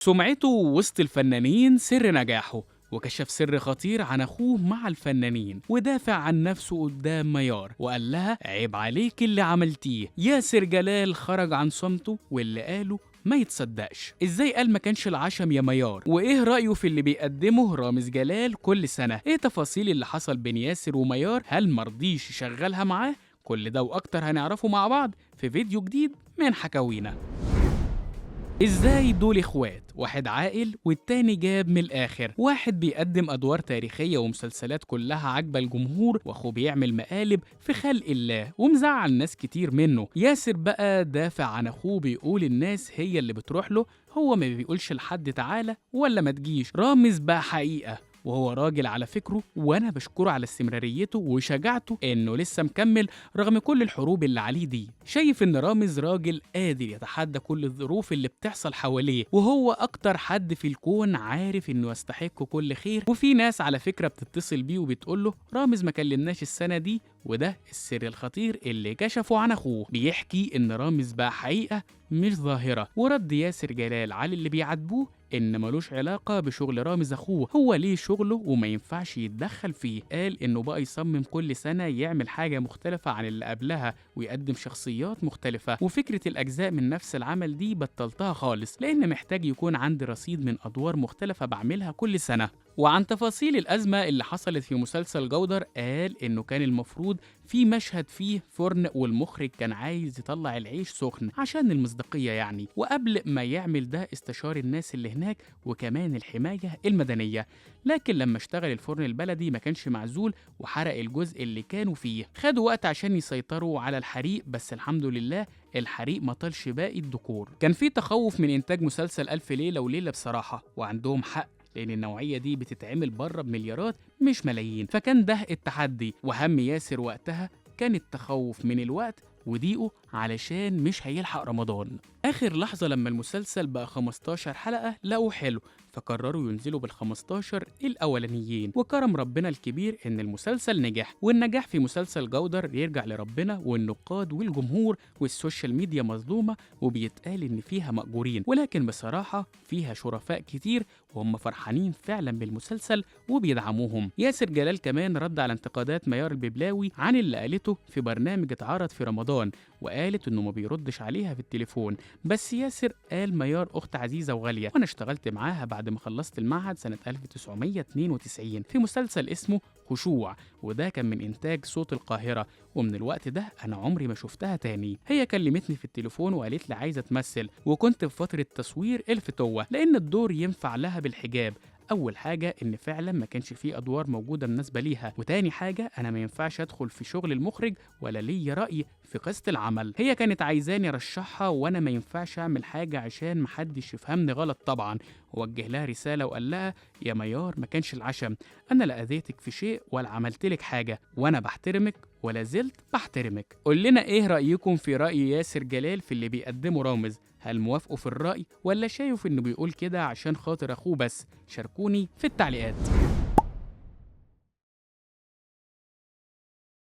سمعته وسط الفنانين سر نجاحه، وكشف سر خطير عن أخوه مع الفنانين، ودافع عن نفسه قدام ميار وقال لها عيب عليك اللي عملتيه. ياسر جلال خرج عن صمته واللي قاله ما يتصدقش. ازاي قال ما كانش العشم يا ميار؟ وايه رأيه في اللي بيقدمه رامز جلال كل سنة؟ ايه تفاصيل اللي حصل بين ياسر وميار؟ هل مرضيش يشغلها معاه؟ كل ده واكتر هنعرفه مع بعض في فيديو جديد من حكاوينا. ازاي دول اخوات؟ واحد عاقل والتاني جاب من الاخر. واحد بيقدم ادوار تاريخية ومسلسلات كلها عاجبة الجمهور، واخوه بيعمل مقالب في خلق الله ومزعل ناس كتير منه. ياسر بقى دافع عن اخوه، بيقول الناس هي اللي بتروح له، هو ما بيقولش لحد تعالى ولا ما تجيش. رامز بقى حقيقة وهو راجل على فكره، وانا بشكره على استمراريته وشجاعته انه لسه مكمل رغم كل الحروب اللي عليه دي. شايف ان رامز راجل قادر يتحدى كل الظروف اللي بتحصل حواليه، وهو اكتر حد في الكون عارف انه يستحق كل خير. وفي ناس على فكرة بتتصل بيه وبتقوله رامز ما كلمناش السنة دي، وده السر الخطير اللي كشفه عن اخوه. بيحكي ان رامز بقى حقيقة مش ظاهرة، ورد ياسر جلال على اللي بيعاتبوه إن ملوش علاقة بشغل رامز أخوه، هو ليه شغله وما ينفعش يتدخل فيه. قال إنه بقى يصمم كل سنة يعمل حاجة مختلفة عن اللي قبلها ويقدم شخصيات مختلفة، وفكرة الأجزاء من نفس العمل دي بطلتها خالص لأن محتاج يكون عندي رصيد من أدوار مختلفة بعملها كل سنة. وعن تفاصيل الأزمة اللي حصلت في مسلسل جودر، قال إنه كان المفروض في مشهد فيه فرن والمخرج كان عايز يطلع العيش سخن عشان المصداقية يعني، وقبل ما يعمل ده استشار الناس اللي هناك وكمان الحماية المدنية، لكن لما اشتغل الفرن البلدي ما كانش معزول وحرق الجزء اللي كانوا فيه. خدوا وقت عشان يسيطروا على الحريق، بس الحمد لله الحريق ما طالش باقي الديكور. كان في تخوف من إنتاج مسلسل ألف ليلة وليلة بصراحة، وعندهم حق لأن النوعية دي بتتعمل بره بمليارات مش ملايين، فكان ده التحدي. وهم ياسر وقتها كان التخوف من الوقت وضيقه علشان مش هيلحق رمضان. آخر لحظة لما المسلسل بقى 15 حلقة لقوا حلو، فقرروا ينزلوا بال15 الأولانيين، وكرم ربنا الكبير إن المسلسل نجح. والنجاح في مسلسل جودر يرجع لربنا والنقاد والجمهور، والسوشيال ميديا مظلومة وبيتقال إن فيها مأجورين، ولكن بصراحة فيها شرفاء كتير وهم فرحانين فعلا بالمسلسل وبيدعموهم. ياسر جلال كمان رد على انتقادات ميار الببلاوي عن اللي قالته في برنامج اتعرض في رمضان، وقالت إنه ما بيردش عليها في التليفون. بس ياسر قال ميار أخت عزيزة وغالية، وأنا اشتغلت معاها بعد ما خلصت المعهد سنة 1992 في مسلسل اسمه خشوع، وده كان من إنتاج صوت القاهرة، ومن الوقت ده أنا عمري ما شفتها تاني. هي كلمتني في التليفون وقالت لي عايزة تمثل، وكنت في فترة تصوير الفتوة لأن الدور ينفع لها بالحجاب. أول حاجة إن فعلا ما كانش فيه أدوار موجودة مناسبة ليها، وتاني حاجة أنا ما ينفعش أدخل في شغل المخرج ولا ليا رأي في قصة العمل. هي كانت عايزاني أرشحها وأنا ما ينفعش أعمل حاجة عشان محدش يفهمني غلط طبعا. ووجه لها رسالة وقال لها يا ميار ما كانش العشم، أنا لا أذيتك في شيء ولا عملتلك حاجة، وأنا بحترمك ولا زلت بحترمك. قول لنا إيه رأيكم في رأي ياسر جلال في اللي بيقدمه رامز؟ هل موافقوا في الرأي ولا شايف إنه بيقول كده عشان خاطر أخوه بس؟ شاركوني في التعليقات.